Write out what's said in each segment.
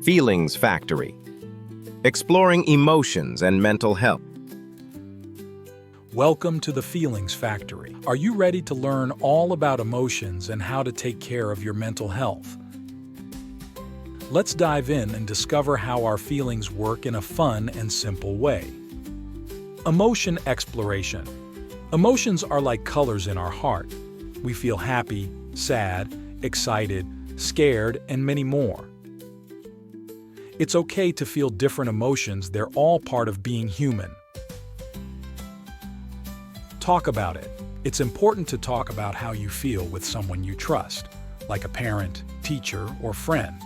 Feelings Factory. Exploring emotions and mental health. Welcome to the Feelings Factory. Are you ready to learn all about emotions and how to take care of your mental health? Let's dive in and discover how our feelings work in a fun and simple way. Emotion exploration. Emotions are like colors in our heart. We feel happy, sad, excited, scared, and many more. It's okay to feel different emotions. They're all part of being human. Talk about it. It's important to talk about how you feel with someone you trust, like a parent, teacher, or friend.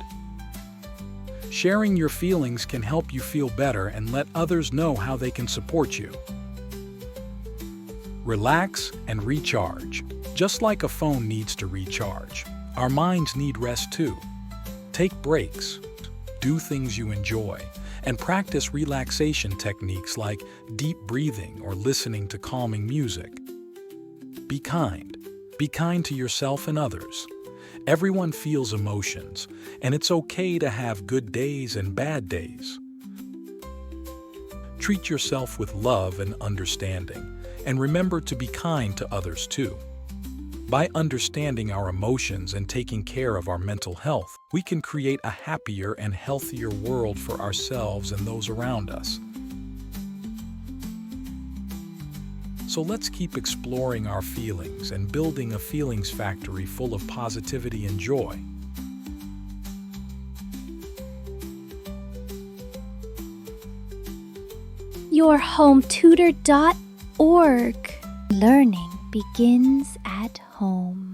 Sharing your feelings can help you feel better and let others know how they can support you. Relax and recharge. Just like a phone needs to recharge, our minds need rest too. Take breaks, do things you enjoy, and practice relaxation techniques like deep breathing or listening to calming music. Be kind. Be kind to yourself and others. Everyone feels emotions, and it's okay to have good days and bad days. Treat yourself with love and understanding, and remember to be kind to others too. By understanding our emotions and taking care of our mental health, we can create a happier and healthier world for ourselves and those around us. So let's keep exploring our feelings and building a feelings factory full of positivity and joy. yourhometutor.org. Learning begins at home.